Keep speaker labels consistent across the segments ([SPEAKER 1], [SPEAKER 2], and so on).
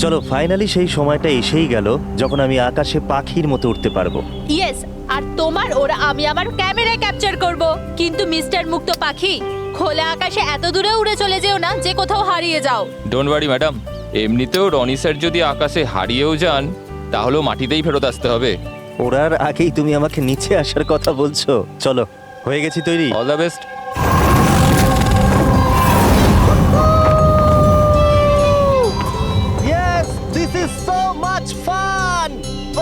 [SPEAKER 1] চলো ফাইনালি সেই সময়টা এসেই গেল যখন আমি আকাশে পাখির মতো উঠতে পারবো।
[SPEAKER 2] ইয়েস, আর তোমার ওরা আমি আমার ক্যামেরায় ক্যাপচার করব। কিন্তু মিস্টার মুক্ত পাখি, খোলা আকাশে এত দূরে উড়ে চলে যেও না যে কোথাও হারিয়ে যাও।
[SPEAKER 3] ডোন্ট ওয়ারি ম্যাডাম, এমনিতেও রনি স্যার যদি আকাশে হারিয়েও যান তাহলেও মাটিতেই ফেরত আসতে হবে।
[SPEAKER 1] ওড়ার আগেই তুমি আমাকে নিচে আসার কথা বলছো। চলো, হয়ে গেছি তৈরি।
[SPEAKER 3] All the best.
[SPEAKER 1] Yes, this is so much fun!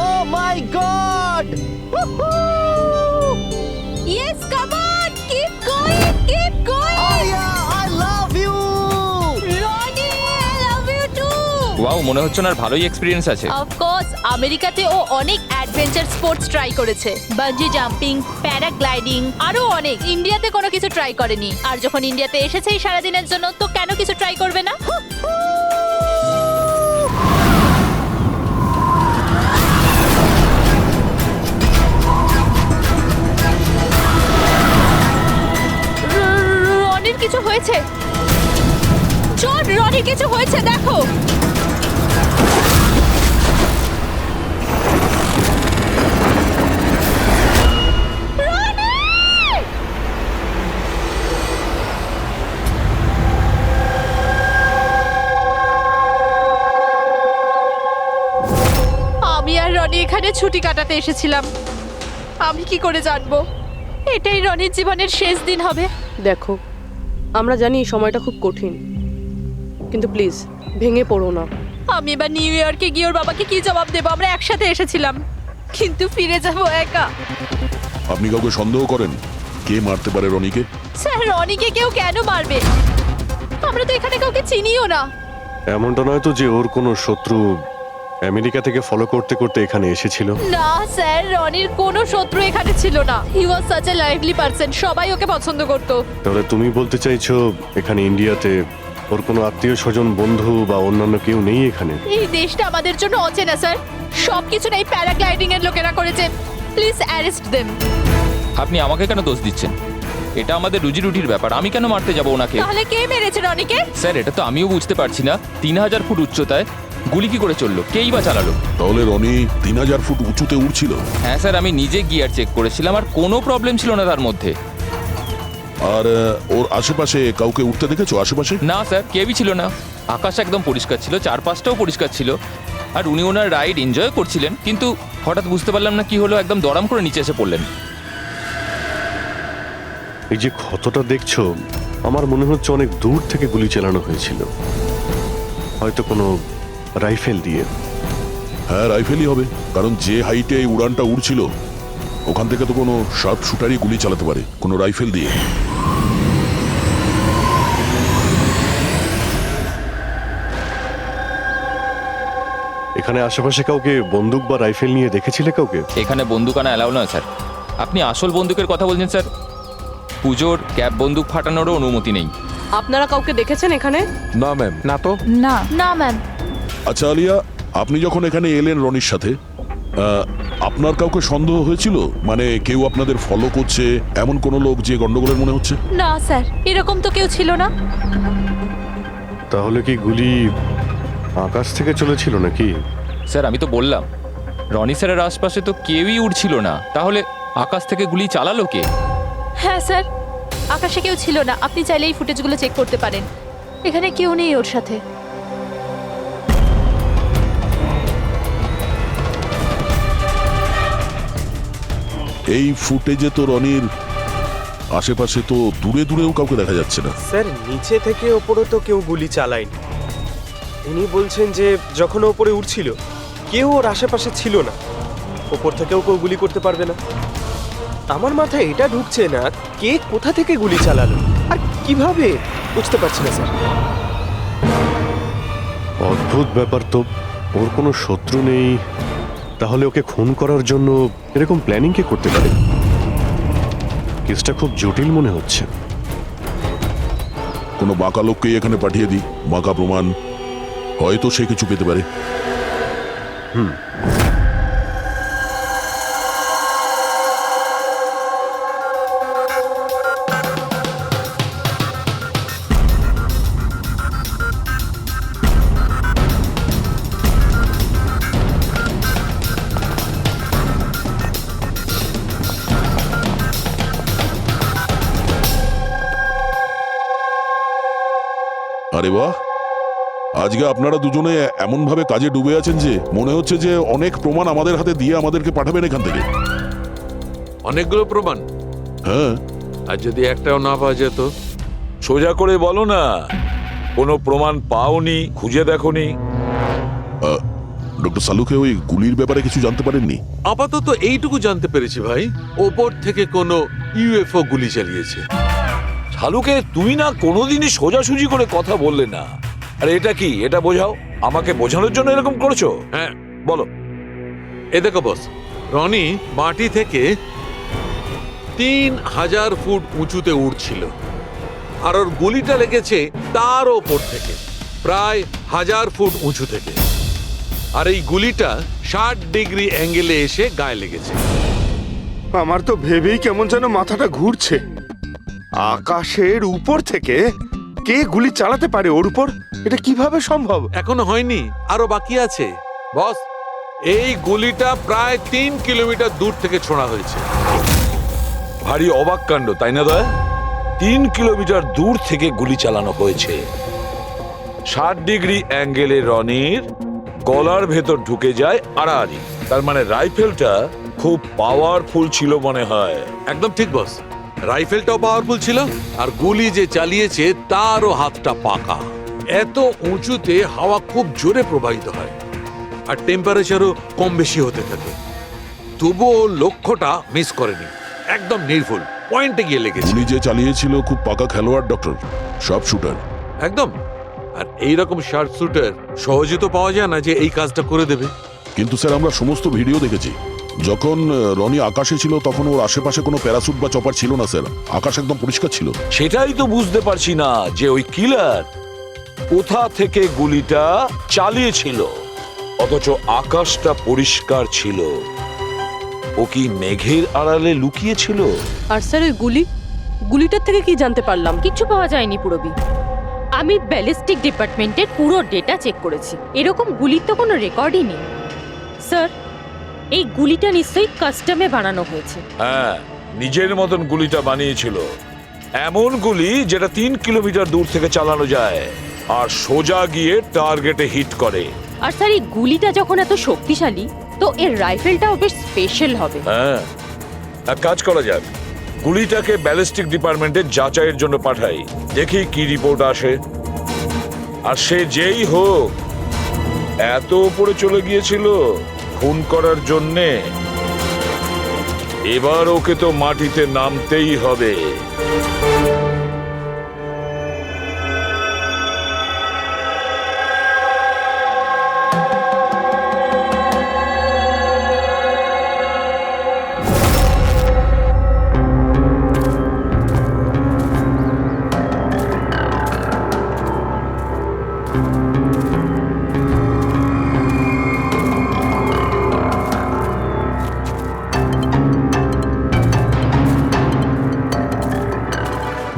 [SPEAKER 1] Oh my god!
[SPEAKER 2] Yes, come on, keep going, keep going.
[SPEAKER 1] Yeah, I love you!
[SPEAKER 2] Roni, I love you too.
[SPEAKER 3] Wow, মনে হচ্ছে না ভালোই এক্সপিরিয়েন্স আছে।
[SPEAKER 2] অফ কোর্স, আমেরিকাতে ও অনেক adventure sports try করেছে, bungee jumping, paragliding, আরো অনেক। ইন্ডিয়াতে কোনো কিছু ট্রাই করেনি, আর যখন ইন্ডিয়াতে এসেছেই সারাদিনের জন্য, তো কেন কিছু ট্রাই করবে না? রনির কিছু হয়েছে। চল, রনির কিছু হয়েছে, দেখো। আমি আর রনি এখানে ছুটি কাটাতে এসেছিলাম। আমি কি করে জানবো এটাই রনির জীবনের শেষ দিন হবে?
[SPEAKER 4] দেখো, আমরা জানি এই সময়টা খুব কঠিন, কিন্তু প্লিজ ভেঙে পড়ো না।
[SPEAKER 2] আমি এবার নিউ ইয়র্কে গিয়ে ওর বাবাকে কি জবাব দেবো? আমরা একসাথে এসেছিলাম, কিন্তু ফিরে যাব একা।
[SPEAKER 5] আপনি কাউকে সন্দেহ করেন কে মারতে পারে রনিকে?
[SPEAKER 2] স্যার, রনিকে কেউ কেন মারবে? আমরা তো এখানে কাউকে চিনিও না।
[SPEAKER 6] এমনটা নয় তো যে ওর কোনো শত্রু আমেরিকা থেকে ফলো করতে করতে এখানে এসেছিল?
[SPEAKER 2] না স্যার, রনির কোনো শত্রু এখানে ছিল না। He was such a lively person, সবাই ওকে পছন্দ করতো।
[SPEAKER 6] তাহলে তুমি বলতে চাইছো এখানে ইন্ডিয়াতে ওর কোনো আত্মীয় স্বজন, বন্ধু বা অন্যান্য কেউ নেই এখানে?
[SPEAKER 2] এই দেশটা আমাদের জন্য অচেনা স্যার। সবকিছু এই প্যারাগ্লাইডিং এর লোকেরা করেছে। Please arrest them.
[SPEAKER 3] আপনি আমাকে কেন দোষ দিচ্ছেন? এটা আমাদের রুজি রুটির ব্যাপার, আমি কেন মারতে যাবো ওনাকে?
[SPEAKER 2] তাহলে কে মেরেছে রনিকে?
[SPEAKER 3] স্যার, এটা তো আমিও বুঝতে পারছি না। 3000 ফুট উচ্চতায় গুলি কি করে চললো? কেই বা চালালো?
[SPEAKER 5] তাহলে রনি 3000 ফুট উঁচুতে উঠছিল?
[SPEAKER 3] হ্যাঁ স্যার, আমি নিজে গিয়ার চেক করেছিলাম, আর কোনো প্রবলেম ছিল না তার মধ্যে।
[SPEAKER 5] আর ওর আশেপাশে কাউকে উঠতে দেখেছো? আশেপাশে
[SPEAKER 3] না স্যার, কেউই ছিল না। আকাশ একদম পরিষ্কার ছিল, চারপাশটাও পরিষ্কার ছিল, আর উনি ওনার রাইড এনজয় করছিলেন। কিন্তু হঠাৎ বুঝতে পারলাম না কি হলো, একদম দড়াম করে নিচে এসে পড়লেন।
[SPEAKER 6] এই যে ক্ষতটা দেখছো, আমার মনে হচ্ছে অনেক দূর থেকে গুলি চালানো হয়েছিল, হয়তো কোনো রাইফেল দিয়ে।
[SPEAKER 5] হ্যাঁ, রাইফেলই হবে, কারণ যে হাইটে এই উড়ানটা উড়ছিল ওখান থেকে তো কোনো শার্প শুটারই গুলি চালাতে পারে, কোনো রাইফেল দিয়ে।
[SPEAKER 6] এখানে আশেপাশে কাউকে বন্দুক বা রাইফেল নিয়ে দেখেছিলে কাউকে?
[SPEAKER 3] এখানে বন্দুক আনা অ্যালাউ নয় স্যার। আপনি আসল বন্দুকের কথা বলছেন স্যার? পুজোর ক্যাপ বন্দুক ফাটানোরও অনুমতি নেই।
[SPEAKER 4] আপনারা কাউকে দেখেছেন এখানে?
[SPEAKER 7] না ম্যাম, না তো।
[SPEAKER 2] না না ম্যাম।
[SPEAKER 5] আচ্ছা আলিয়া, আপনি যখন এখানে এলেন রনির সাথে, আপনার কাউকে সন্দেহ হয়েছিল? মানে কেউ আপনাদের ফলো করছে, এমন কোনো লোক যে গন্ডগোলের মনে হচ্ছে?
[SPEAKER 2] না স্যার, এরকম তো কেউ ছিল না।
[SPEAKER 6] তাহলে কি গুলি আকাশ থেকে চলেছিল নাকি?
[SPEAKER 3] স্যার, আমি তো বললাম রনি স্যারের আশপাশে তো কেউই উড়ছিল না, তাহলে আকাশ থেকে গুলি চালালো কে?
[SPEAKER 2] হ্যাঁ স্যার, আকাশে কেউ ছিল না। আপনি চাইলে এই ফুটেজগুলো চেক করতে পারেন। এখানে কেউ নেই ওর সাথে।
[SPEAKER 5] এই ফুটেজে তো রনির আশেপাশে তো দূরে দূরেও কাউকে দেখা যাচ্ছে না।
[SPEAKER 7] স্যার, নিচে থেকে ওপরে তো কেউ গুলি চালায়নি। ইনি বলছেন যে যখন ও ওপরে উঠছিল কেউ ওর আশেপাশে ছিল না, ওপর থেকেও কেউ গুলি করতে পারবে না। আমার মাথায় এটা ঢুকছে না কে কোথা থেকে গুলি চালালো আর কিভাবে, বুঝতে পারছি না স্যার।
[SPEAKER 6] অদ্ভুত ব্যাপার তো। ওর কোনো শত্রু নেই, তাহলে ওকে খুন করার জন্য এরকম প্ল্যানিং কে করতে পারে? কেসটা খুব জটিল মনে হচ্ছে।
[SPEAKER 5] কোনো বাঁকা লোককে এখানে পাঠিয়ে দিই, বাঁকা প্রমাণ, হয়তো সে কিছু পেতে পারে। আরে বাহ, আজকে আপনারা দুজনে এমন ভাবে কাজে ডুবে আছেন যে মনে হচ্ছে যে অনেক প্রমাণ আমাদের হাতে দিয়ে আমাদেরকে পাঠাবেন এখান থেকে।
[SPEAKER 8] অনেকগুলো প্রমাণ,
[SPEAKER 5] হ্যাঁ,
[SPEAKER 8] আর যদি একটাও না পাওয়া যেত?
[SPEAKER 9] সোজা করে বলো না, কোনো প্রমাণ পাওনি, খুঁজে দেখোনি?
[SPEAKER 5] ডক্টর সালুকে ওই গুলির ব্যাপারে কিছু জানতে পারেননি?
[SPEAKER 8] আপাতত এইটুকু জানতে পেরেছি ভাই, ওপর থেকে কোনো ইউএফও গুলি চালিয়েছে।
[SPEAKER 9] শালুকে তুমি না কোনোদিনই সোজাসুজি করে কথা বললে না। আরে এটা কি, এটা বোঝাও, আমাকে বোঝানোর জন্য এরকম করছো?
[SPEAKER 8] হ্যাঁ,
[SPEAKER 9] বলো।
[SPEAKER 8] এ দেখো বস, রনি মাটি থেকে 3000 ফুট উঁচুতে উঠছিল, আর ওর গুলিটা লেগেছে তার ওপর থেকে প্রায় 1000 ফুট উঁচু থেকে। আর এই গুলিটা 60 ডিগ্রি অ্যাঙ্গেলে এসে গায়ে লেগেছে।
[SPEAKER 10] আমার তো ভেবেই কেমন যেন মাথাটা ঘুরছে। আকাশের উপর থেকে কে গুলি চালাতে পারে ওর উপর? এটা কিভাবে সম্ভব?
[SPEAKER 8] এখনো হয়নি, আরো বাকি আছে বস। এই গুলিটা প্রায় 3 কিলোমিটার দূর থেকে ছোড়া হয়েছে।
[SPEAKER 9] ভারী অবাক কাণ্ড, তাই না দয়া? 3 কিলোমিটার দূর থেকে গুলি চালানো হয়েছে। 60 ডিগ্রি অ্যাঙ্গেলে রনির গলার ভেতর ঢুকে যায় আড়াআড়ি। তার মানে রাইফেলটা খুব পাওয়ারফুল ছিল মনে হয়।
[SPEAKER 8] একদম ঠিক বস, রাইফেলটাও পাওয়ারফুল ছিল, আর গুলি যে চালিয়েছে তারও হাতটা পাকা। এত উঁচুতে হাওয়া খুব জোরে প্রবাহিত হয়, আর টেম্পারেচারও কম বেশি হতে থাকে। তবুও লক্ষ্যটা মিস করেনি, একদম নির্ভুল পয়েন্টে গিয়ে লেগেছে।
[SPEAKER 5] গুলি যে চালিয়েছিল খুব পাকা খেলোয়াড়, ডক্টর, সব শুটার।
[SPEAKER 8] একদম। আর এইরকম শার্ট শুটার সহজে তো পাওয়া যায় না যে এই কাজটা করে দেবে।
[SPEAKER 5] কিন্তু স্যার, আমরা সমস্ত ভিডিও দেখেছি। যখন রনি আকাশে ছিল তখন ওর আশেপাশে কোনো প্যারাসুট বা চপার ছিল না স্যার। আকাশ একদম পরিষ্কার ছিল।
[SPEAKER 9] সেটাই তো বুঝতে পারছি না যে ওই কিলার কোথা থেকে গুলিটা চালিয়েছিল, অথচ আকাশটা পরিষ্কার ছিল। ও কি মেঘের আড়ালে লুকিয়েছিল?
[SPEAKER 4] আর স্যার ওই গুলিটার থেকে কি জানতে পারলাম?
[SPEAKER 2] কিচ্ছু পাওয়া যায়নি পুরবি। আমি ব্যালিস্টিক ডিপার্টমেন্টের পুরো ডেটা চেক করেছি, এরকম গুলির তো কোনো রেকর্ডই নেই। স্যার, এই গুলিটা নিশ্চয়ই কাস্টমে বানানো হয়েছে।
[SPEAKER 9] হ্যাঁ, নিজের মতন গুলিটা বানিয়েছিল। এমন গুলি যেটা 3 কিলোমিটার দূর থেকে চালানো যায় আর সোজা গিয়ে টার্গেটে হিট করে।
[SPEAKER 2] আর স্যার, এই গুলিটা যখন এত শক্তিশালী, তো এর রাইফেলটাও বেশ স্পেশাল হবে।
[SPEAKER 9] হ্যাঁ, এক কাজ করা যাক, গুলিটাকে ব্যালিস্টিক ডিপার্টমেন্টে যাচাইয়ের জন্য পাঠাই, দেখি কি রিপোর্ট আসে। আর সে যেই হোক, এত উপরে চলে গিয়েছিল খুন করার জন্যে, এবার ওকে তো মাটিতে নামতেই হবে।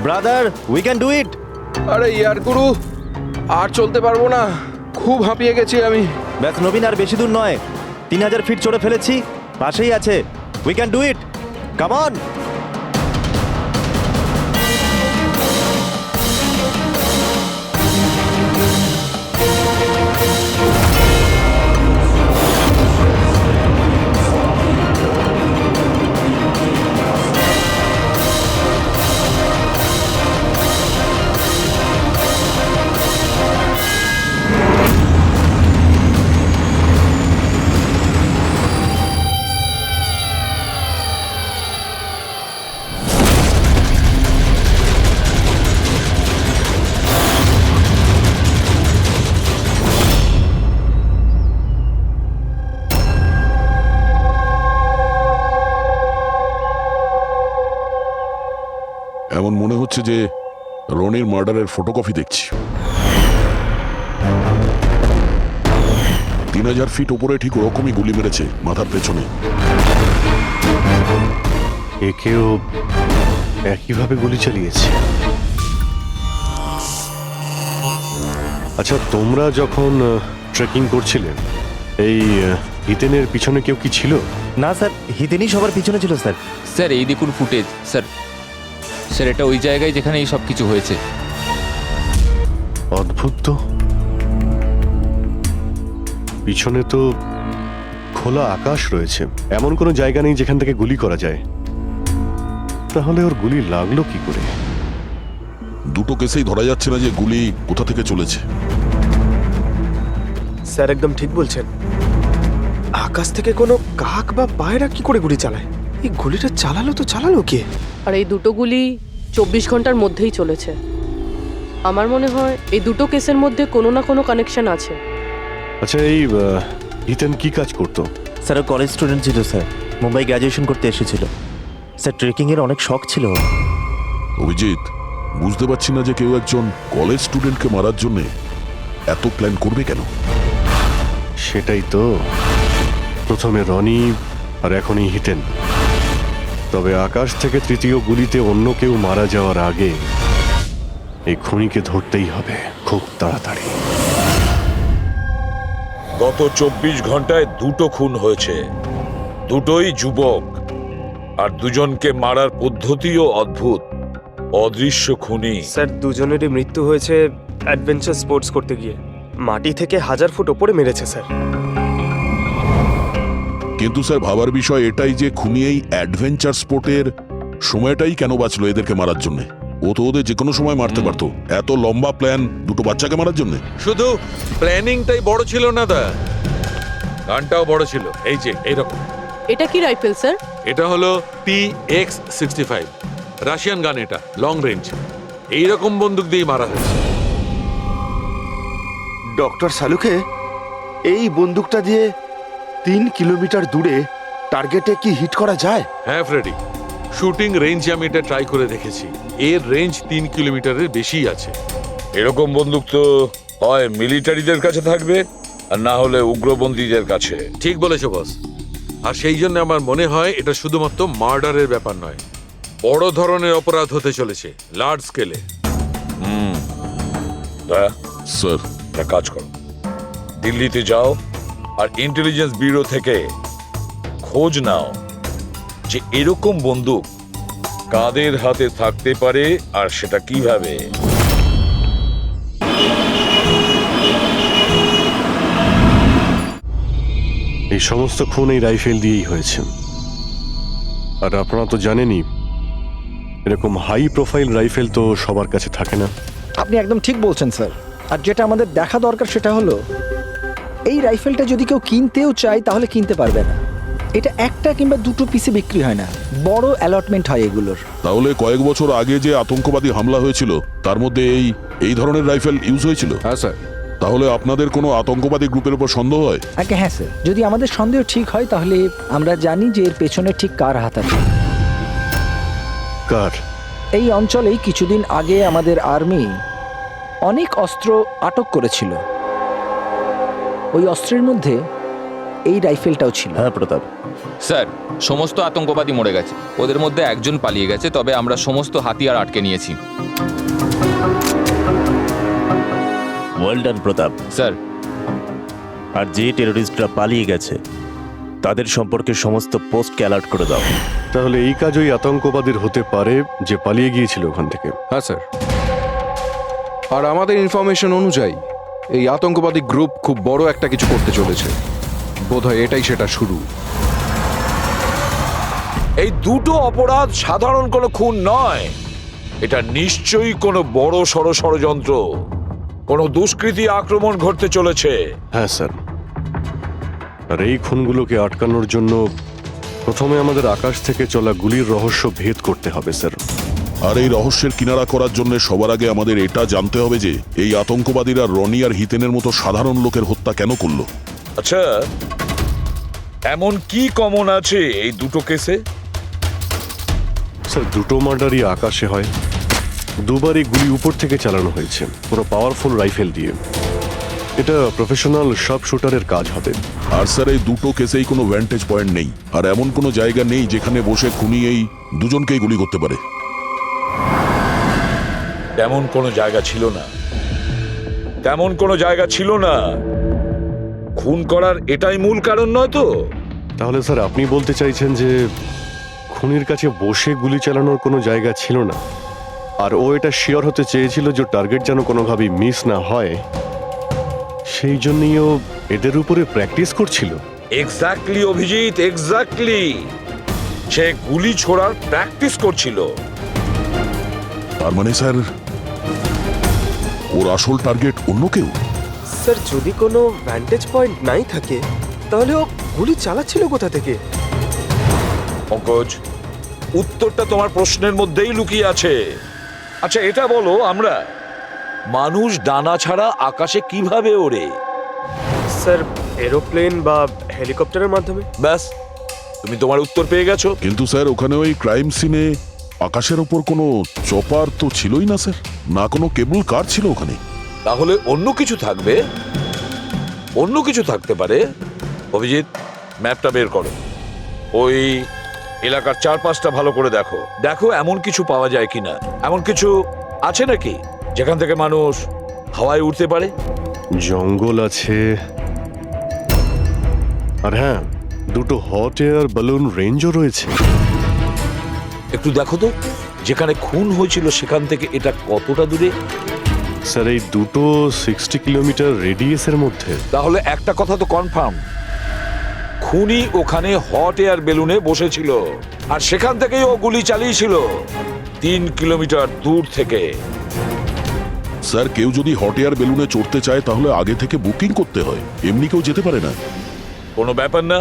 [SPEAKER 1] ব্রাদার, উই ক্যান ডু ইট।
[SPEAKER 10] আরে ইয়ার গুরু, আর চলতে পারবো না, খুব হাঁপিয়ে গেছি আমি।
[SPEAKER 1] ব্যাস নবীন, আর বেশি দূর নয়, 3000 ফিট চড়ে ফেলেছি, পাশেই আছে। We can do it, come on.
[SPEAKER 5] এমন মনে হচ্ছে যে রনির মার্ডারের ফটোকপি দেখছি। 3000 ফিট উপরে ঠিক ওরকমই গুলি মেরেছে, মাথার পেছনে।
[SPEAKER 6] একেও একইভাবে গুলি চালিয়েছে। আচ্ছা, তোমরা যখন ট্রেকিং করছিলে, এই হিতেনের পিছনে কেউ কি ছিল?
[SPEAKER 1] না স্যার, হিতেনই সবার পিছনে ছিল স্যার।
[SPEAKER 3] স্যার, এই দেখুন ফুটেজ। স্যার, এটা ওই জায়গায় যেখানে এই সব কিছু হয়েছে।
[SPEAKER 6] অদ্ভুত তো, পিছনে তো খোলা আকাশ রয়েছে, এমন কোনো জায়গা নেই যেখান থেকে গুলি করা যায়। তাহলে ওর গুলি লাগলো কি করে?
[SPEAKER 5] দুটো কেসেই ধরা যাচ্ছে না যে গুলি কোথা থেকে চলেছে।
[SPEAKER 7] স্যার একদম ঠিক বলছেন। আকাশ থেকে কোনো কাক বা পায়রা কি করে গুলি চালায়? এই গুলিটা চালালো কে?
[SPEAKER 4] আর এই দুটো গুলি 24 ঘন্টার মধ্যেই চলেছে। আমার মনে হয় এই দুটো কেসের মধ্যে কোনো না কোনো কানেকশন আছে।
[SPEAKER 6] আচ্ছা, এই ইথেন কি কাজ করতো?
[SPEAKER 1] স্যার কলেজ স্টুডেন্ট ছিল স্যার, মুম্বাই গ্র্যাজুয়েশন করতে এসেছিল স্যার। ট্রেকিং এর অনেক শখ ছিল ওর।
[SPEAKER 5] অভিজিৎ, বুঝতে পারছি না যে কেউ একজন কলেজ স্টুডেন্টকে মারার জন্য এত প্ল্যান করবে কেন।
[SPEAKER 6] সেটাই তো, প্রথমে রনি আর এখনই হিতেন। তবে আকাশ থেকে তৃতীয় গুলিতে অন্য কেউ মারা যাওয়ার আগে এই খুনিকে ধরতেই হবে খুব তাড়াতাড়ি।
[SPEAKER 9] গত 24 ঘন্টায় দুটো খুন হয়েছে, দুটোই যুবক, আর দুজনকে মারার পদ্ধতিও অদ্ভুত। অদৃশ্য খুনি।
[SPEAKER 7] স্যার দুজনেরই মৃত্যু হয়েছে অ্যাডভেঞ্চার স্পোর্টস করতে গিয়ে। মাটি থেকে 1000 ফুট ওপরে মেরেছে স্যার।
[SPEAKER 5] কিন্তু স্যার ভাবার বিষয় এটাই যে খুনি এই অ্যাডভেঞ্চার স্পোর্টের সময়টাই কেন বাঁচলো এদেরকে মারার জন্য? ও তো ওদের যে কোনো সময় মারতে পারতো। এত লম্বা প্ল্যান দুটো বাচ্চাকে মারার জন্য?
[SPEAKER 8] শুধু প্ল্যানিংটাই বড় ছিল না দা, গানটাও বড় ছিল। এই যে এইরকম।
[SPEAKER 4] এটা কি রাইফেল স্যার?
[SPEAKER 8] এটা হলো PX-65 রাশিয়ান গান। এটা লং রেঞ্জ। এইরকম বন্দুক দিয়ে মারা হয়েছে।
[SPEAKER 10] ডক্টর সালুকে, এই বন্দুকটা দিয়ে 3 কিলোমিটার দূরে টার্গেটে কি হিট করা যায়?
[SPEAKER 8] হ্যাঁ ফ্রেডি, শুটিং রেঞ্জে আমি এটা ট্রাই করে দেখেছি। এর রেঞ্জ 3 কিলোমিটারের বেশি আছে।
[SPEAKER 9] এরকম বন্দুক তো হয় মিলিটারিদের কাছে থাকবে, আর না হলে উগ্রপন্থীদের কাছে।
[SPEAKER 8] ঠিক বলেছো বস। আর সেই জন্য আমার মনে হয় এটা শুধুমাত্র মার্ডারের ব্যাপার নয়, বড় ধরনের অপরাধ হতে চলেছে, লার্জ স্কেলে।
[SPEAKER 5] স্যার,
[SPEAKER 9] একটা কাজ করো, দিল্লিতে যাও আর ইন্টেলিজেন্স ব্যুরো থেকে খোঁজ নাও যে এরকম বন্দুক কাদের হাতে থাকতে পারে আর সেটা কিভাবে।
[SPEAKER 6] এই সমস্ত খুন এই রাইফেল দিয়েই হয়েছে। আর আপনারা তো জানেনই, এরকম হাই প্রোফাইল রাইফেল তো সবার কাছে থাকে না।
[SPEAKER 11] আপনি একদম ঠিক বলছেন স্যার। আর যেটা আমাদের দেখা দরকার সেটা হলো এই রাইফেলটা যদি কেউ কিনতেও চায় তাহলে কিনতে পারবে না। এটা একটা কিংবা দুটো পিসে বিক্রি হয় না, বড় অ্যালটমেন্ট হয় এগুলোর।
[SPEAKER 5] তাহলে কয়েক বছর আগে যে আতঙ্কবাদী হামলা হয়েছিল তার মধ্যে এই ধরনের রাইফেল ইউজ হয়েছিল?
[SPEAKER 7] হ্যাঁ স্যার।
[SPEAKER 5] তাহলে আপনাদের কোনো আতঙ্কবাদী গ্রুপের উপর সন্দেহ হয়?
[SPEAKER 11] আগে হ্যাঁ স্যার, যদি আমাদের সন্দেহ ঠিক হয় তাহলে আমরা জানি যে এর পেছনে ঠিক কার হাত আছে।
[SPEAKER 6] কার?
[SPEAKER 11] এই অঞ্চলেই কিছুদিন আগে আমাদের আর্মি অনেক অস্ত্র আটক করেছিল। ওই অস্ত্রের মধ্যে এই রাইফেলটাও ছিল।
[SPEAKER 1] হ্যাঁ প্রতাপ
[SPEAKER 3] স্যার, সমস্ত আতঙ্কবাদী মরে গেছে, ওদের মধ্যে একজন পালিয়ে গেছে, তবে আমরা সমস্ত হাতিয়ার আটকে নিয়েছি।
[SPEAKER 1] ওয়েল ডান প্রতাপ
[SPEAKER 3] স্যার।
[SPEAKER 1] আর যে টেররিস্টরা পালিয়ে গেছে তাদের সম্পর্কে সমস্ত পোস্টকে অ্যালার্ট করে দাও।
[SPEAKER 6] তাহলে এই কাজ ওই আতঙ্কবাদীর হতে পারে যে পালিয়ে গিয়েছিল ওখান থেকে।
[SPEAKER 12] হ্যাঁ স্যার। আর আমাদের ইনফরমেশন অনুযায়ী এই আতঙ্কবাদী গ্রুপ খুব বড় একটা কিছু করতে চলেছে। বোধহয় এটাই সেটা শুরু।
[SPEAKER 9] এই দুটো অপরাধ সাধারণ কোনো খুন নয়, এটা নিশ্চয়ই কোনো বড় সড় ষড়যন্ত্র, কোনো দুষ্কৃতী আক্রমণ ঘটতে চলেছে।
[SPEAKER 6] হ্যাঁ স্যার। আর এই খুনগুলোকে আটকানোর জন্য প্রথমে আমাদের আকাশ থেকে চলা গুলির রহস্য ভেদ করতে হবে স্যার।
[SPEAKER 5] আর এই রহস্যের কিনারা করার জন্য সবার আগে আমাদের এটা জানতে হবে যে এই আতঙ্কবাদীরা রনি আর হিতেনের মতো সাধারণ লোকের হত্যা কেন করলো।
[SPEAKER 9] আচ্ছা, এমন কি কমন আছে এই দুটো কেসে?
[SPEAKER 6] স্যার, দুটো মার্ডারই আকাশে হয়, দুবারই গুলি উপর থেকে চালানো হয়েছে, পুরো পাওয়ারফুল রাইফেল দিয়ে। এটা প্রফেশনাল শার্প শুটারের কাজ হবে।
[SPEAKER 5] আর স্যার, এই দুটো কেসেই কোনো ভ্যান্টেজ পয়েন্ট নেই, আর এমন কোনো জায়গা নেই যেখানে বসে খুনি এই দুজনকেই গুলি করতে পারে।
[SPEAKER 9] তেমন কোনো জায়গা ছিল না, তেমন কোনো জায়গা ছিল না। খুন করার এটাই মূল কারণ নয় তো?
[SPEAKER 6] তাহলে স্যার আপনি বলতে চাইছেন যে খুনির কাছে বসে গুলি চালানোর কোনো জায়গা ছিল না, আর ও এটা শিওর হতে চেয়েছিল যে টার্গেট যেন কোনোভাবেই মিস না হয়, সেই জন্যই ও এদের উপরে প্র্যাকটিস করছিল।
[SPEAKER 9] Exactly Abhijit, exactly. সে গুলি ছোড়ার প্র্যাকটিস করছিল।
[SPEAKER 5] তার মানে স্যার ওর আসল টার্গেট অন্য কেউ।
[SPEAKER 7] স্যার যদি কোনো ভ্যান্টেজ পয়েন্ট নাই থাকে তাহলে ও গুলি চালাচ্ছিল কোথা থেকে?
[SPEAKER 9] পঙ্কজ, উত্তরটা তোমার প্রশ্নের মধ্যেই লুকিয়ে আছে। আচ্ছা এটা বলো, আমরা মানুষ ডানা ছাড়া আকাশে কিভাবে ওড়ে?
[SPEAKER 7] স্যার এরোপ্লেন বা হেলিকপ্টারের মাধ্যমে।
[SPEAKER 9] ব্যাস, তুমি তোমার উত্তর পেয়ে গেছো।
[SPEAKER 5] কিন্তু স্যার ওখানে ওই ক্রাইম সিনে আকাশের ওপর কোনো চপার তো ছিলই না স্যার, না কোনো কেবল কার ছিল ওখানে।
[SPEAKER 9] তাহলে অন্য কিছু থাকবে, অন্য কিছু থাকতে পারে। অভিজিৎ, ম্যাপটা বের করো, ওই এলাকার চারপাশটা ভালো করে দেখো, দেখো এমন কিছু পাওয়া যায় কিনা। এমন কিছু আছে নাকি যেখান থেকে মানুষ হাওয়ায় উঠতে পারে?
[SPEAKER 6] জঙ্গল আছে, আর হ্যাঁ, দুটো হট এয়ার বালুন রেঞ্জও রয়েছে।
[SPEAKER 9] একটু দেখো তো, যেখানে খুন হয়েছিল সেখান থেকে এটা কতটা দূরে?
[SPEAKER 6] স্যার এই দুটো 60 কিলোমিটার রেডিয়াসের মধ্যে।
[SPEAKER 9] তাহলে একটা কথা তো কনফার্ম, খুনি ওখানে হট এয়ার বেলুনে বসেছিল আর সেখান থেকেই ও গুলি চালিয়েছিল 3 কিলোমিটার দূর থেকে।
[SPEAKER 5] স্যার কেউ যদি হট এয়ার বেলুনে চড়তে চায় তাহলে আগে থেকে বুকিং করতে হয়, এমনি কেউ যেতে পারে না।
[SPEAKER 9] কোনো ব্যাপার না,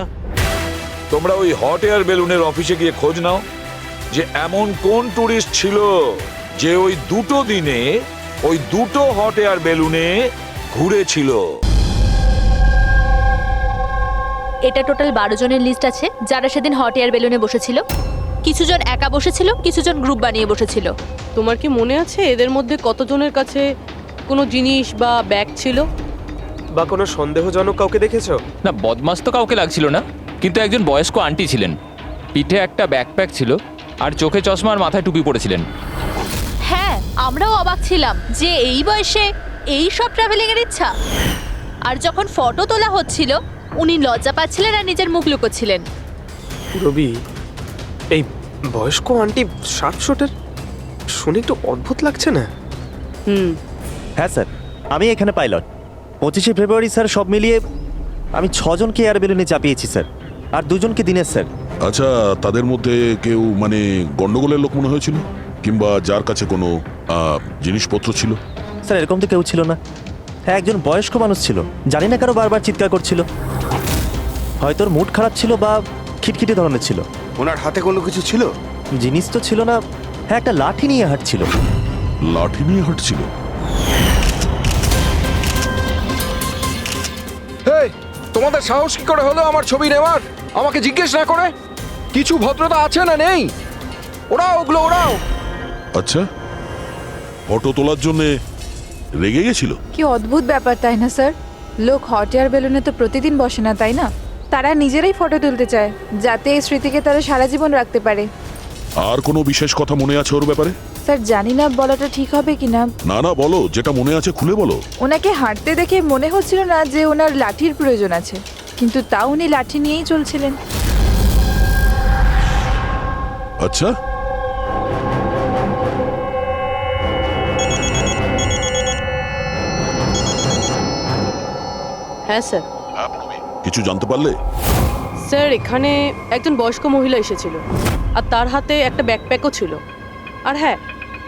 [SPEAKER 9] তোমরা ওই হট এয়ার বেলুনের অফিসে গিয়ে খোঁজ নাও যে এমন কোন টুরিস্ট ছিল যে ওই দুটো দিনে ওই দুটো হট এয়ার বেলুনে ঘুরেছিল।
[SPEAKER 2] এটা টোটাল 12 জনের লিস্ট আছে যারা সেদিন হট এয়ার বেলুনে বসেছিল। কিছুজন একা বসেছিল, কিছুজন গ্রুপ বানিয়ে বসেছিল।
[SPEAKER 4] তোমার কি মনে আছে এদের মধ্যে কতজনের কাছে কোনো জিনিস বা ব্যাগ ছিল?
[SPEAKER 7] বা কোনো সন্দেহজনক কাউকে দেখেছো?
[SPEAKER 3] না, বদমাস তো কাউকে লাগছিল না, কিন্তু একজন বয়স্ক আন্টি ছিলেন, পিঠে একটা ব্যাকপ্যাক ছিল আর চোখে চশমা আর মাথায় টুপি পরেছিলেন।
[SPEAKER 2] হ্যাঁ, আমরাও অবাক ছিলাম যে এই বয়সে এই সব ট্রাভেলিং এর ইচ্ছা। আর যখন ফটো তোলা হচ্ছিল উনি লজ্জা পাচ্ছিলেন আর নিজের মুখ লুকোচ্ছিলেন।
[SPEAKER 7] রবি, এই বয়স্ক আন্টি শার্ট শুটের শুনে একটু অদ্ভুত লাগছে না?
[SPEAKER 1] হ্যাঁ স্যার, আমি এখানে পাইলট। 25শে ফেব্রুয়ারি স্যার সব মিলিয়ে আমি 6 জনকে এয়ার বেলুনে চাপিয়েছি স্যার, আর 2 জনকে দিনের স্যার।
[SPEAKER 5] আচ্ছা, তাদের মধ্যে কেউ মানে গন্ডগোলের লোক মনে হয়েছিল, কিংবা যার কাছে কোনো জিনিসপত্র ছিল?
[SPEAKER 1] স্যার এরকম তো কেউ ছিল না। হ্যাঁ, একজন বয়স্ক মানুষ ছিল, জানি না কারো বারবার চিৎকার করছিল, হয়তো ওর মুড খারাপ ছিল বা খিটখিটে ধরনের ছিল।
[SPEAKER 10] ওনার হাতে কোনো কিছু ছিল?
[SPEAKER 1] জিনিস তো ছিল না। হ্যাঁ, একটা লাঠি নিয়ে হাঁটছিল।
[SPEAKER 5] লাঠি নিয়ে হাঁটছিল?
[SPEAKER 12] হেই, তোমাদের সাহস কি করে হলো আমার ছবি নেওয়ার, আমাকে জিজ্ঞেস না করে? কিছু ভদ্রতা আছে না নেই? ওরাও ওগুলো ওরাও।
[SPEAKER 5] আচ্ছা, ফটো তোলার জন্য রেগে গেছিল?
[SPEAKER 13] কি অদ্ভুত ব্যাপার, তাই না স্যার? লোক হট এয়ার বেলুনে তো প্রতিদিন বসে না, তাই না? তারা নিজেরাই ফটো তুলতে চায় যাতে এই স্মৃতিকে তারা সারা জীবন রাখতে পারে।
[SPEAKER 5] আর কোনো বিশেষ কথা মনে আছে ওর ব্যাপারে?
[SPEAKER 13] স্যার জানি না বলাটা ঠিক হবে কিনা।
[SPEAKER 5] না না, বলো, যেটা মনে আছে খুলে বলো।
[SPEAKER 13] ওনাকে হাঁটতে দেখে মনে হচ্ছিল না যে ওনার লাঠির প্রয়োজন আছে, কিন্তু তাও উনি লাঠি নিয়েই চলছিলেন।
[SPEAKER 5] আচ্ছা,
[SPEAKER 4] হ্যাঁ স্যার।
[SPEAKER 5] কিছু জানতে পারলে?
[SPEAKER 4] স্যার এখানে একজন বয়স্ক মহিলা এসেছিল আর তার হাতে একটা ব্যাকপ্যাকও ছিল। আর হ্যাঁ,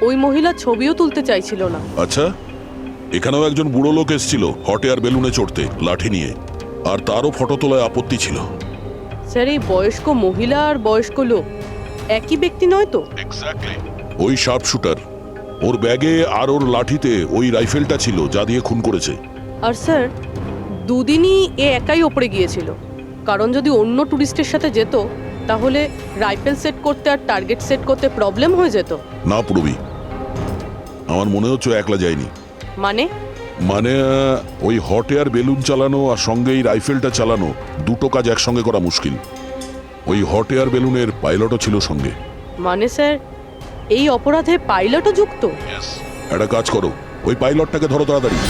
[SPEAKER 4] ওই মহিলা ছবিও তুলতে চাইছিল না।
[SPEAKER 5] আচ্ছা, এখানেও একজন বুড়ো লোক এসেছিল হট এয়ার বেলুনে চড়তে লাঠি নিয়ে, আর তারও ফটো তোলায় আপত্তি ছিল।
[SPEAKER 4] স্যার এই বয়স্ক মহিলা আর বয়স্ক লোক একই ব্যক্তি নয় তো?
[SPEAKER 5] ওই শার্প শুটার, ওর ব্যাগে আর ওর লাঠিতে ওই রাইফেলটা ছিল যা দিয়ে খুন করেছে।
[SPEAKER 4] আর স্যার দুদিনই এ একাই ওপরে গিয়েছিল, কারণ যদি অন্য টুরিস্টের সাথে যেত তাহলে রাইফেল সেট করতে আর টার্গেট সেট করতে প্রবলেম হয়ে যেত।
[SPEAKER 5] না পূরবী, আমার মনে হচ্ছে একলা যায়নি।
[SPEAKER 4] মানে
[SPEAKER 5] ওই হট এয়ার বেলুন চালানো আর সঙ্গে এই রাইফেলটা চালানো দুটো কাজ একসঙ্গে করা মুশকিল। ওই হট এয়ার বেলুনের পাইলটও ছিল সঙ্গে।
[SPEAKER 4] মানে স্যার এই অপরাধে পাইলটও যুক্ত?
[SPEAKER 5] একটা কাজ করো, ওই পাইলটটাকে ধরো তাড়াতাড়ি।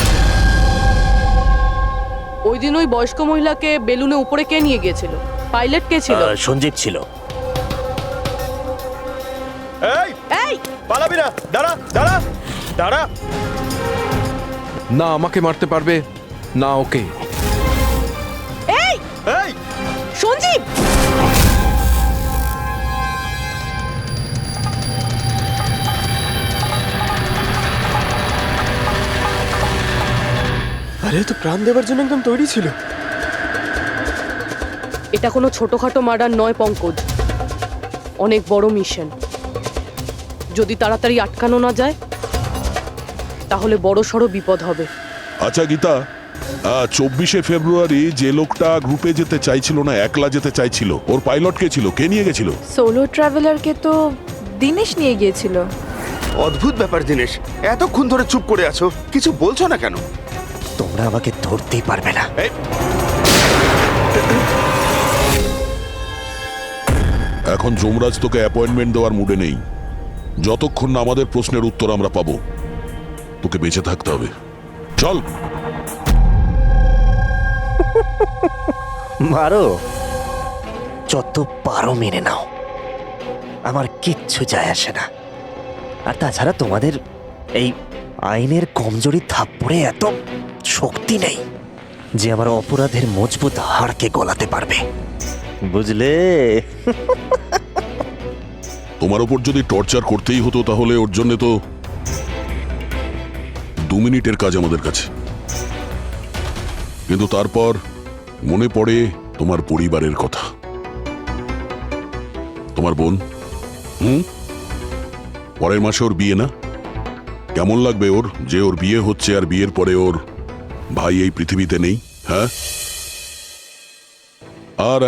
[SPEAKER 4] ওই দিন ওই বয়স্ক মহিলাকে বেলুনে উপরে কে নিয়ে গিয়েছিল? পাইলট কে ছিল?
[SPEAKER 1] সঞ্জীব ছিল।
[SPEAKER 4] এই
[SPEAKER 1] পালাবি না, দাঁড়া দাঁড়া দাঁড়া।
[SPEAKER 12] না আমাকে মারতে পারবে না ওকে।
[SPEAKER 4] এই
[SPEAKER 1] এই
[SPEAKER 4] সঞ্জীব,
[SPEAKER 7] আরে তো প্রাণ দেওয়ার জন্য একদম তৈরি ছিল।
[SPEAKER 4] এটা কোনো ছোটখাটো মার্ডার নয় পঙ্কজ, অনেক বড় মিশন। যদি তাড়াতাড়ি আটকানো না যায় তাহলে বড় সড়ো বিপদ হবে।
[SPEAKER 5] আচ্ছা গীতা, 24শে ফেব্রুয়ারি যে লোকটা গ্রুপে যেতে চাইছিল না, একলা যেতে চাইছিল, ওর পাইলট কে ছিল? কে নিয়ে গেছিল?
[SPEAKER 13] সোলো ট্রাভেলারকে তো দিনেশ নিয়ে গিয়েছিল।
[SPEAKER 10] অদ্ভুত ব্যাপার দিনেশ, এতক্ষণ ধরে চুপ করে আছো, কিছু বলছো না কেন?
[SPEAKER 1] তোমরা আমাকে ধরতেই পারবে না।
[SPEAKER 10] এই,
[SPEAKER 5] এখন যমরাজ তোকে অ্যাপয়েন্টমেন্ট দেওয়ার মুডে নেই। যতক্ষণ না আমাদের প্রশ্নের উত্তর আমরা পাবো, তোকে বেঁচে থাকতে হবে। চল।
[SPEAKER 1] মারো, যত পারো মেনে নাও, আমার কিচ্ছু যায় আসে না। আর তাছাড়া তোমাদের এই আইনের কমজোরি থাপ্পড়ে এত শক্তি নেই যে আমার অপরাধের মজবুত হাড়কে গলাতে পারবে, বুঝলে?
[SPEAKER 5] তোমার ওপর যদি টর্চার করতেই হতো তাহলে ওর জন্য তো 2 মিনিটের কাজ আমাদের কাছে। কিন্তু তারপর মনে পড়ে তোমার পরিবারের কথা, তোমার বোন। পরের মাসে ওর বিয়ে না? কেমন লাগবে ওর যে ওর বিয়ে হচ্ছে আর বিয়ের পরে ওর ভাই এই পৃথিবীতে নেই? হ্যাঁ, আর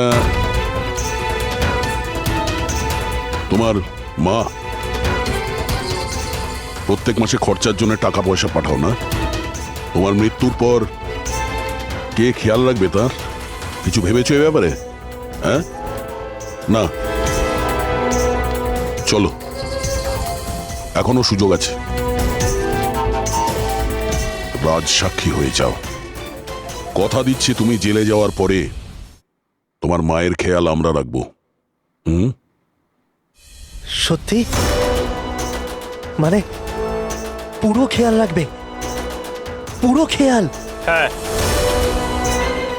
[SPEAKER 5] তোমার মা প্রত্যেক মাসে খরচার জন্য টাকা পয়সা পাঠাও না? তোমার মৃত্যুর পর কে খেয়াল রাখবে তার? কিছু ভেবেছো এ ব্যাপারে? হ্যাঁ, না। চলো, এখনো সুযোগ আছে, রাজ সাক্ষী হয়ে যাও। কথা দিচ্ছি তুমি জেলে যাওয়ার পরে তোমার মায়ের খেয়াল আমরা রাখবো।
[SPEAKER 1] সত্যি? মানে পুরো খেয়াল রাখবে? পুরো খেয়াল?
[SPEAKER 7] হ্যাঁ,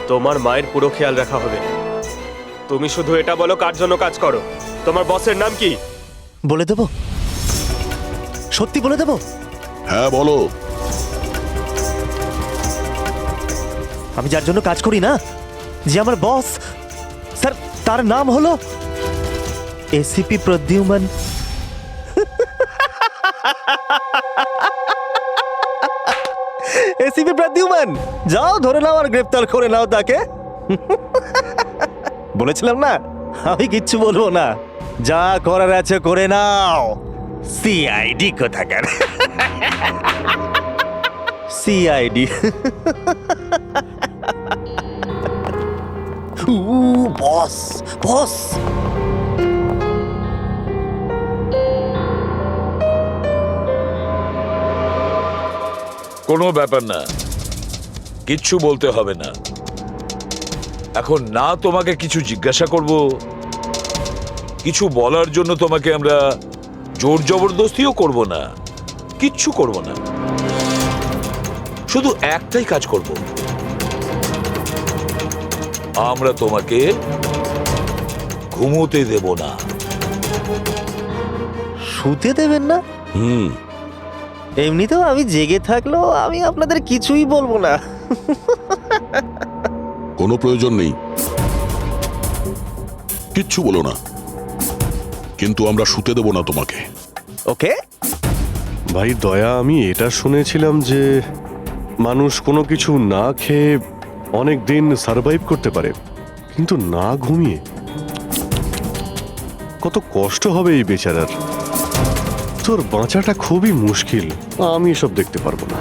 [SPEAKER 7] তোমার মায়ের পুরো খেয়াল রাখা হবে। তুমি শুধু এটা বলো কার জন্য কাজ করো, তোমার বসের নাম কি?
[SPEAKER 1] বলে দেবো? সত্যি বলে দেবো?
[SPEAKER 5] হ্যাঁ বলো।
[SPEAKER 1] আমি যার জন্য কাজ করি না, যে আমার বস স্যার, তার নাম হলো এসিপি প্রদ্যুম্ন। এসিপি প্রদ্যুম্ন, যাও ধরে নাও আর গ্রেফতার করে নাও তাকে। বলেছিলাম না আমি কিচ্ছু বলবো না, যা করার আছে করে নাও। সিআইডি কোথাকার। সিআইডি। বস বস।
[SPEAKER 9] কোনো ব্যাপার না, কিচ্ছু বলতে হবে না। এখন না তোমাকে কিছু জিজ্ঞাসা করব, কিছু বলার জন্য তোমাকে আমরা জোর জবরদস্তিও করব না, কিচ্ছু করব না। শুধু একটাই কাজ করব, আমরা তোমাকে ঘুমোতে দেব না।
[SPEAKER 1] শুতে দেবেন না? এমনিতেও আমি জেগে থাকলেও আমি আপনাদের কিছুই বলবো না।
[SPEAKER 5] কোনো প্রয়োজন নেই, কিচ্ছু বলো না, কিন্তু আমরা শুতে দেব না তোমাকে।
[SPEAKER 1] ওকে
[SPEAKER 6] ভাই দয়া, আমি এটা শুনেছিলাম যে মানুষ কোনো কিছু না খেয়ে অনেক দিন সার্ভাইভ করতে পারে, কিন্তু না ঘুমিয়ে কত কষ্ট হবে এই বেচারার। তোর বাঁচাটা খুবই মুশকিল, আমি এসব দেখতে পারবো না।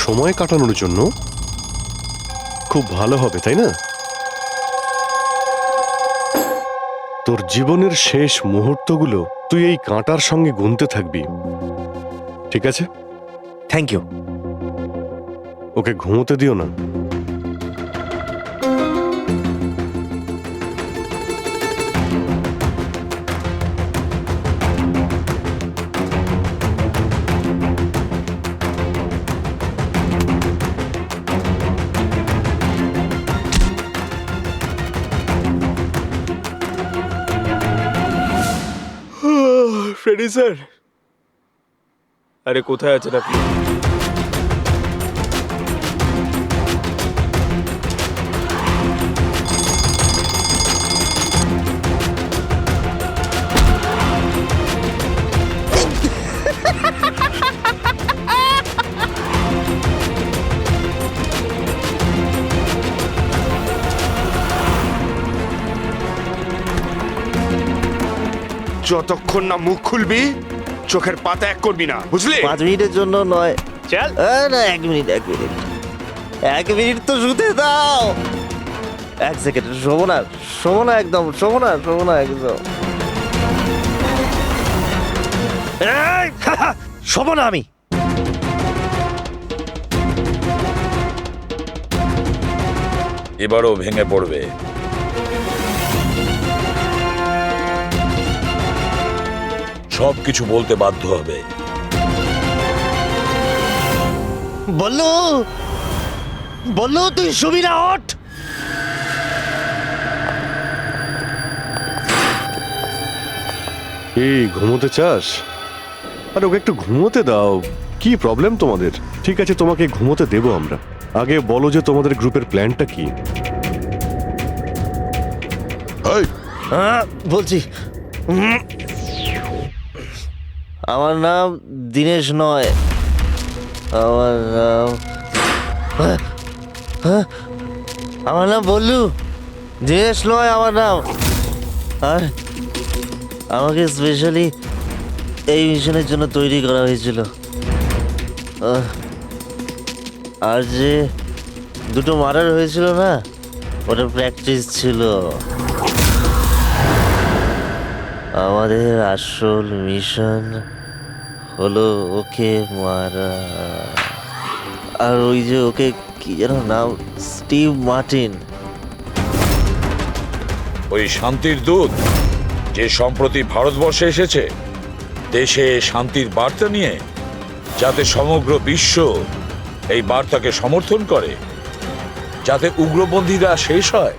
[SPEAKER 6] সময় কাটানোর জন্য খুব ভালো হবে, তাই না? তোর জীবনের শেষ মুহূর্তগুলো তুই এই কাঁটার সঙ্গে গুনতে থাকবি, ঠিক আছে?
[SPEAKER 1] Thank you.
[SPEAKER 6] ওকে ঘুমোতে দিও না।
[SPEAKER 7] ফ্রেডি স্যার, আরে কোথায় আছেন আপনি?
[SPEAKER 10] যতক্ষণ না মুখ খুলবি চোখের পাতা এক করবি না, বুঝলি?
[SPEAKER 1] 5 মিনিটের জন্য নয়।
[SPEAKER 7] চল।
[SPEAKER 1] না, 1 মিনিট 1 মিনিট তো শুতে দাও। 1 সেকেন্ড, শোবো না একদম, শোবো না একদম। এই, শোবো না আমি।
[SPEAKER 9] এবারও ভেঙে পড়বে। সব কিছু বলতে বাধ্য হবে।
[SPEAKER 1] বললো তুই শুবি না, ওঠ।
[SPEAKER 6] এই ঘুমোতে চাস? আরে ওকে একটু ঘুমোতে দাও। কি প্রবলেম তোমাদের? ঠিক আছে, তোমাকে ঘুমোতে দেবো আমরা। আগে বলো যে তোমাদের গ্রুপের প্ল্যানটা কি?
[SPEAKER 5] এই,
[SPEAKER 1] বলছি, আমার নাম দীনেশ নয়, আমার নাম বল্লু। দীনেশ নয় আমার নাম। আর আমাকে স্পেশালি এই মিশনের জন্য তৈরি করা হয়েছিল। আর যে 2টো মার্ডার হয়েছিল না, ওটা প্র্যাকটিস ছিল। আমাদের আসল মিশন হলো ওকে মারা। আর ওই যে ওকে কি যেন নাম, স্টিভ মার্টিন।
[SPEAKER 9] ওই শান্তির দূত যে সম্প্রতি ভারতবর্ষে এসেছে দেশে শান্তির বার্তা নিয়ে, যাতে সমগ্র বিশ্ব এই বার্তাকে সমর্থন করে, যাতে উগ্রপন্থীরা শেষ হয়।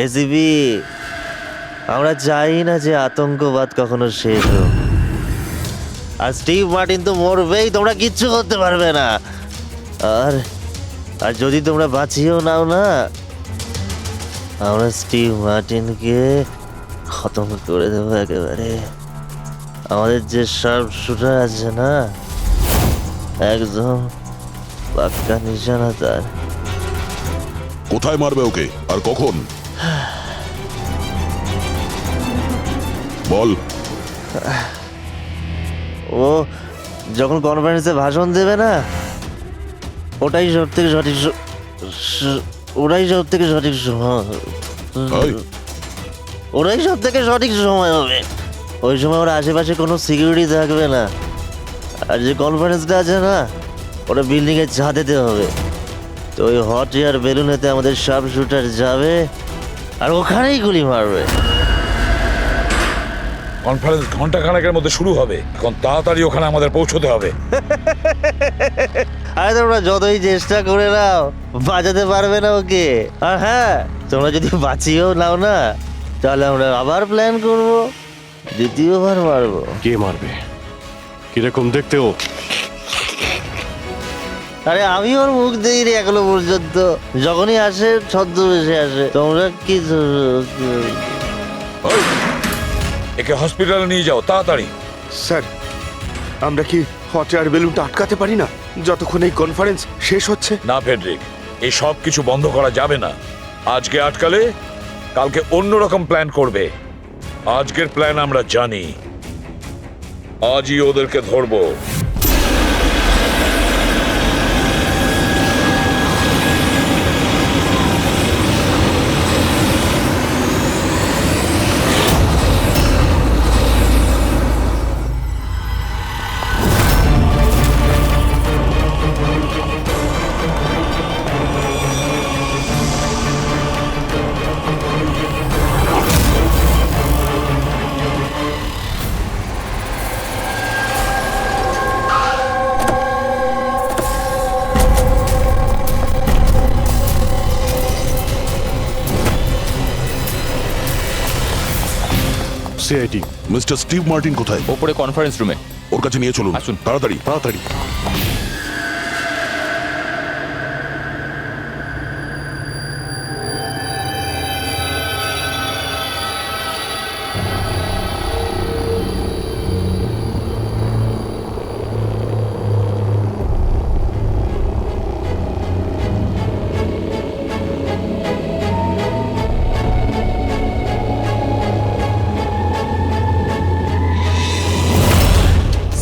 [SPEAKER 1] এসিবি, আমরা চাই না যে আতঙ্কবাদ কখনো শেষ হোক। আর স্টিভ মার্টিন তো মরবেই, তোমরা কিচ্ছু করতে পারবে না। আর আর যদি তোমরা বাঁচিয়েও নাও না, আমরা স্টিভ মার্টিনকে খতম করে দেবো একেবারে। আমাদের যে শার্প শুটার আছে না, একদম পাক্কা নিশানা তার।
[SPEAKER 5] কোথায় মারবে ওকে আর কখন? বল।
[SPEAKER 1] ও যখন কনফারেন্সে ভাষণ দেবে না, ওটাই সব থেকে সঠিক সময়। ওরাই সব থেকে সঠিক সময় হবে। ওই সময় ওর আশেপাশে কোনো সিকিউরিটি থাকবে না। আর যে কনফারেন্সটা আছে না, ওটা বিল্ডিং এর ছাদেতে হবে। তো ওই হট এয়ার বেলুনেতে আমাদের শার্প শুটার যাবে আর ওখানেই গুলি মারবে।
[SPEAKER 9] কনফারেন্স ঘন্টা খানেকের মধ্যে শুরু হবে। এখন তাড়াতাড়ি ওখানে আমাদের পৌঁছতে হবে।
[SPEAKER 1] আরে তোমরা যতই চেষ্টা করে নাও, বাঁচাতে পারবে না ওকে। আর হ্যাঁ, তোমরা যদি বাঁচিয়েও নাও না, তাহলে আমরা আবার প্ল্যান করব, দ্বিতীয়বার মারবো।
[SPEAKER 6] কে মারবে? কিরকম দেখতে ও?
[SPEAKER 1] আরে আমি ওর মুখ দেই রে এখনো পর্যন্ত। যখনই আসে ছদ্মবেশে আসে। তোমরা কি
[SPEAKER 9] একে হসপিটালে নিয়ে যাও তাড়াতাড়ি।
[SPEAKER 10] স্যার, আমরা কি হট এয়ার বেলুনটা আটকাতে পারি না যতক্ষণ এই কনফারেন্স শেষ হচ্ছে?
[SPEAKER 9] না ফেডরিক, এই সব কিছু বন্ধ করা যাবে না। আজকে আটকালে কালকে অন্যরকম প্ল্যান করবে। আজকের প্ল্যান আমরা জানি, আজই ওদেরকে ধরবো।
[SPEAKER 6] সিআইটি।
[SPEAKER 5] মিস্টার স্টিভ মার্টিন কোথায়?
[SPEAKER 3] ওপরে কনফারেন্স রুমে।
[SPEAKER 5] ওর কাছে নিয়ে চলুন,
[SPEAKER 3] আসুন।
[SPEAKER 5] তাড়াতাড়ি।
[SPEAKER 6] তাড়াতাড়ি।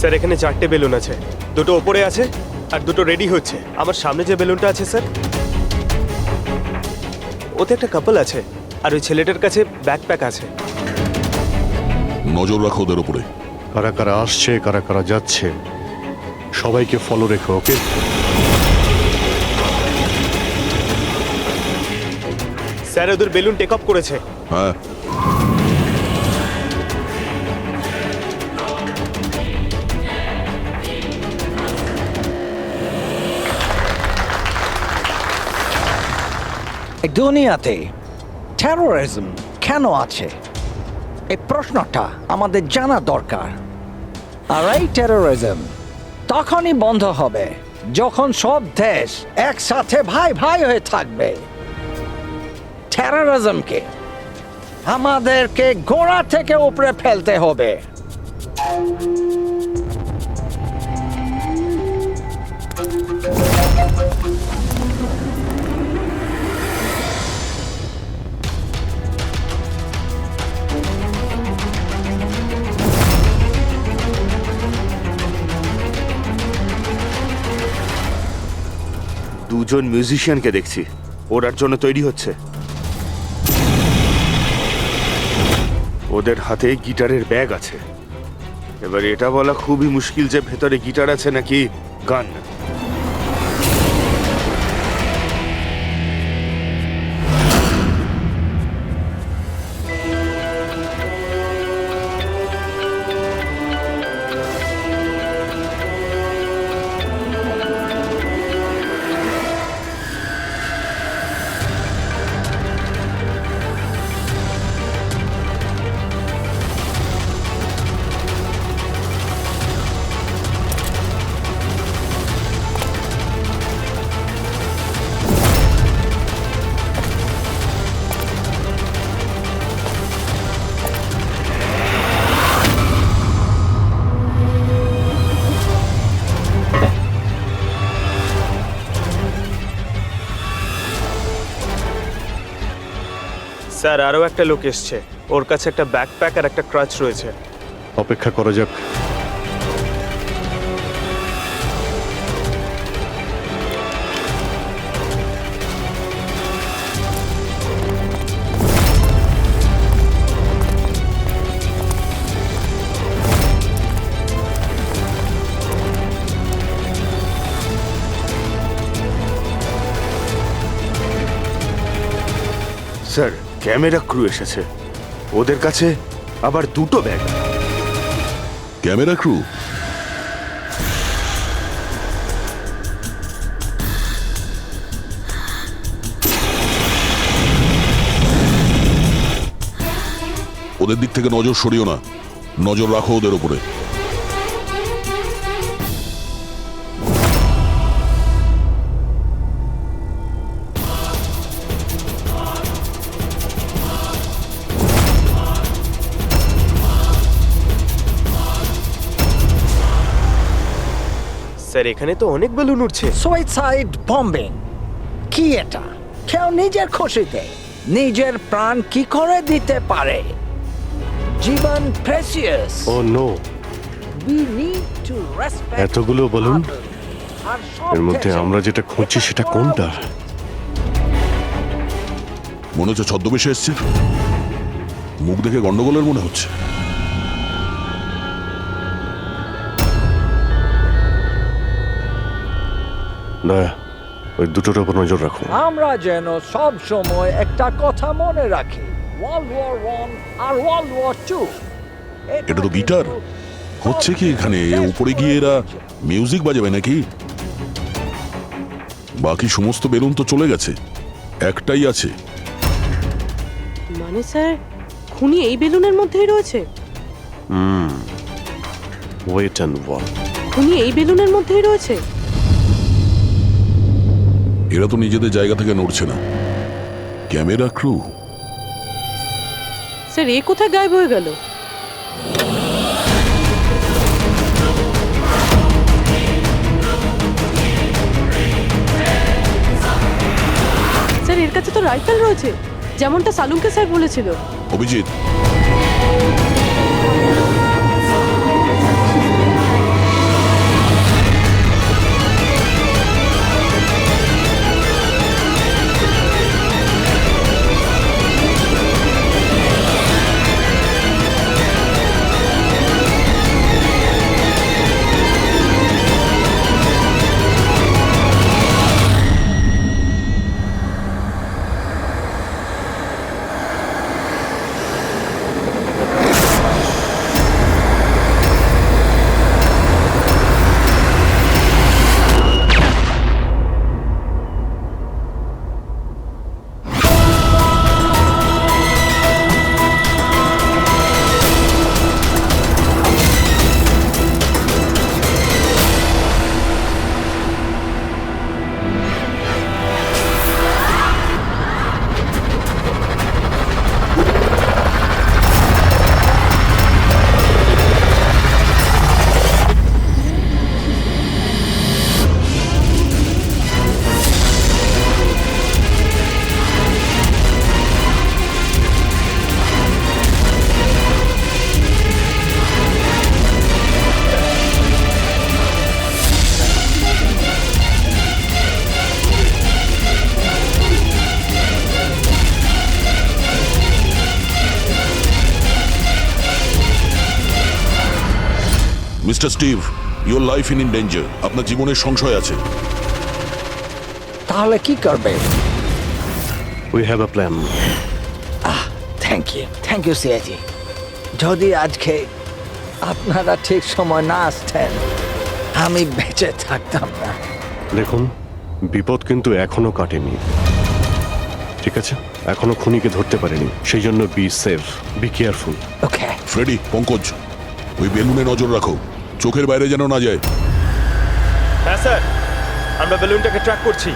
[SPEAKER 7] স্যার এখানে 4টে বেলুন আছে, দুটো ওপরে আছে আর দুটো রেডি হচ্ছে। আমার সামনে যে বেলুনটা আছে স্যার, ওতে একটা কাপল আছে আর ওই ছেলেটার কাছে ব্যাকপ্যাক আছে।
[SPEAKER 5] নজর রাখো ওদের উপরে।
[SPEAKER 6] কারা কারা আসছে, কারা কারা যাচ্ছে, সবাইকে ফলো রেখো, ওকে?
[SPEAKER 7] স্যার ওদের বেলুন টেক অফ করেছে।
[SPEAKER 5] হ্যাঁ,
[SPEAKER 11] এই দুনিয়াতে টেরোরিজম কেন আছে, এই প্রশ্নটা আমাদের জানা দরকার। আর এই টেরোরিজম তখনই বন্ধ হবে যখন সব দেশ একসাথে ভাই ভাই হয়ে থাকবে। টেরোরিজমকে আমাদেরকে গোড়া থেকে উপরে ফেলতে হবে।
[SPEAKER 10] দুজন মিউজিশিয়ানকে দেখছি, ওরার জন্য তৈরি হচ্ছে। ওদের হাতে গিটারের ব্যাগ আছে। এবার এটা বলা খুবই মুশকিল যে ভেতরে গিটার আছে নাকি গান।
[SPEAKER 7] স্যার আরও একটা লোক এসছে, ওর কাছে একটা ব্যাকপ্যাক আর একটা ক্রাচ রয়েছে।
[SPEAKER 6] অপেক্ষা করা যাক।
[SPEAKER 10] স্যার ক্যামেরা ক্রু এসেছে, ওদের কাছে আবার দুটো ব্যাগ।
[SPEAKER 5] Camera crew? ওদের দিক থেকে নজর সরিও না, নজর রাখো ওদের উপরে।
[SPEAKER 7] স্যার এখানে তো অনেক বেলুন উঠছে।
[SPEAKER 11] সুইসাইড বম্বিং কি এটা? কেউ নিজের খুশিতে নিজের প্রাণ কি করে দিতে পারে? জীবন precious.
[SPEAKER 6] Oh no,
[SPEAKER 11] We need to respect
[SPEAKER 6] এতগুলো বলুন,
[SPEAKER 11] others. আর সব
[SPEAKER 6] এর মধ্যে
[SPEAKER 11] দেশে
[SPEAKER 6] আমরা যেটা খুঁজছি
[SPEAKER 11] এটা
[SPEAKER 6] সেটা
[SPEAKER 11] করা
[SPEAKER 6] কোনটা?
[SPEAKER 11] উচিত।
[SPEAKER 5] মনে হচ্ছে ছদ্মবেশে এসছে, মুখ দেখে গন্ডগোলের মনে হচ্ছে।
[SPEAKER 6] দয়া, ওই দুটোর উপর নজর রাখো।
[SPEAKER 11] আমরা যেন সব সময় একটা কথা মনে রাখি, ওয়ার্ল্ড ওয়ার 1 আর ওয়ার্ল্ড ওয়ার 2।
[SPEAKER 5] এটা তো গিটার। হচ্ছে কি এখানে? উপরে গিয়ে এরা মিউজিক বাজাবে নাকি? বাকি সমস্ত বেলুন তো চলে গেছে, একটাই আছে।
[SPEAKER 4] মানে স্যার খুনি এই বেলুনের মধ্যেই রয়েছে?
[SPEAKER 6] Wait and watch.
[SPEAKER 4] খুনি এই বেলুনের মধ্যেই রয়েছে?
[SPEAKER 5] এরা তো নিজেদের জায়গা থেকে নড়ছে না। Camera crew.
[SPEAKER 4] স্যার এ কোথায় গায়েব হয়ে গেল? স্যার এর কাছে তো রাইফেল রয়েছে, যেমনটা সালুঙ্কে স্যার বলেছিল।
[SPEAKER 5] Abhijit, mister Steve, your life in danger. আপনার জীবনের সংশয় আছে।
[SPEAKER 11] তাহলে কি করবে?
[SPEAKER 6] We have a plan.
[SPEAKER 11] Thank you CIG. যদি আজকে আপনারা ঠিক সময় না আসতেন আমি বেঁচে থাকতাম না।
[SPEAKER 6] দেখুন, বিপদ কিন্তু এখনো কাটেনি, ঠিক আছে? এখনো খুনিকে ধরতে পারেনি, সেই জন্য be safe, be careful.
[SPEAKER 11] Okay
[SPEAKER 5] Freddy, Pankaj, ওই বেলুনে নজর রাখো, চোখের বাইরে যেন না যায়।
[SPEAKER 7] হ্যাঁ স্যার, আমরা বেলুনটাকে ট্র্যাক করছি।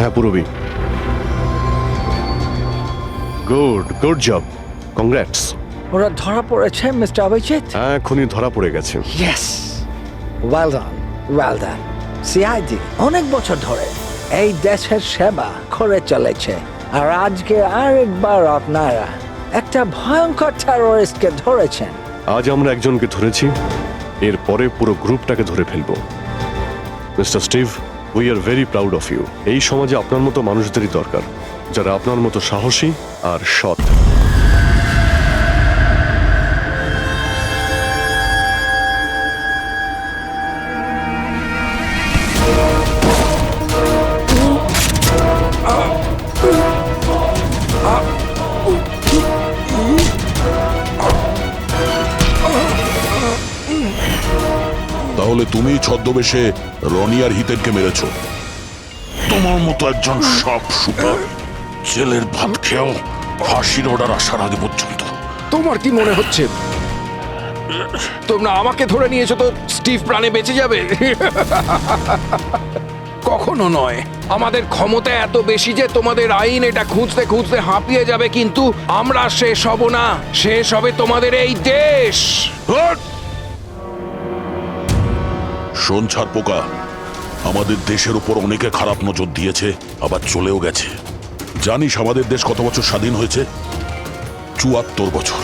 [SPEAKER 6] হ্যাঁ পুরবি, গুড জব, কংগ্রাটস।
[SPEAKER 11] ওরা ধরা পড়েছে মিস্টার অভিজিৎ?
[SPEAKER 6] হ্যাঁ, খুনি ধরা পড়ে গেছে।
[SPEAKER 11] Yes, well done. সিআইডি অনেক বছর ধরে এই দেশের সেবা করে চলেছে, আর আজকে আরেকবার আপনারা একটা ভয়ঙ্কর টেররিস্টকে ধরেছেন।
[SPEAKER 6] আজ আমরা একজনকে ধরেছি, এরপরে পুরো গ্রুপটাকে ধরে ফেলবো। Mister Steve, we are very proud of you. এই সমাজে আপনার মতো মানুষদেরই দরকার, যারা আপনার মতো সাহসী আর সৎ।
[SPEAKER 5] তাহলে তুমি ছদ্মবেশে রনি আর হিতেনকে মেরেছ। তোমার মতো একজন সাপ শুটার জেলের ভাত খেয়েও ফাঁসির অর্ডার আসার আগে পর্যন্ত।
[SPEAKER 12] তোমার কি মনে হচ্ছে তোমরা আমাকে ধরে নিয়েছো তো স্টিভ প্রাণে বেঁচে যাবে? কখনো নয়। আমাদের ক্ষমতা এত বেশি যে তোমাদের আইন এটা খুঁজতে খুঁজতে হাঁপিয়ে যাবে, কিন্তু আমরা শেষ হব না। শেষ হবে তোমাদের এই দেশ।
[SPEAKER 5] শোন ছারপোকা, আমাদের দেশের উপর অনেকে খারাপ নজর দিয়েছে, আবার চলেও গেছে। জানিস আমাদের দেশ কত বছর স্বাধীন হয়েছে? ৭৪ বছর।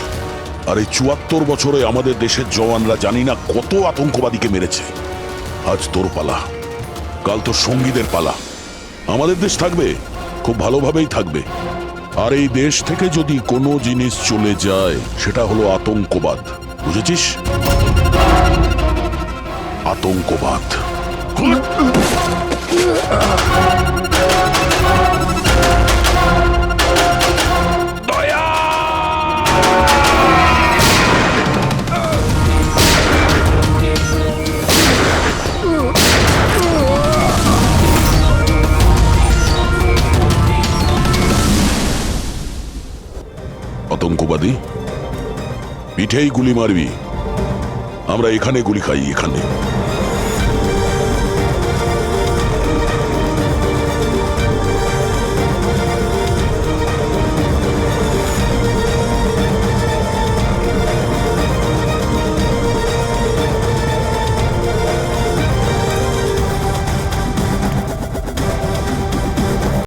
[SPEAKER 5] আর এই ৭৪ বছরে আমাদের দেশের জওয়ানরা জানি না কত আতঙ্কবাদীকে মেরেছে। আজ তোর পালা, কাল তোর সঙ্গীদের পালা। আমাদের দেশ থাকবে, খুব ভালোভাবেই থাকবে। আর এই দেশ থেকে যদি কোনো জিনিস চলে যায় সেটা হলো আতঙ্কবাদ, বুঝেছিস? আতঙ্কবাদ। আতঙ্কবাদী পিঠেই গুলি মারবি, আমরা এখানে গুলি খাই, এখানে।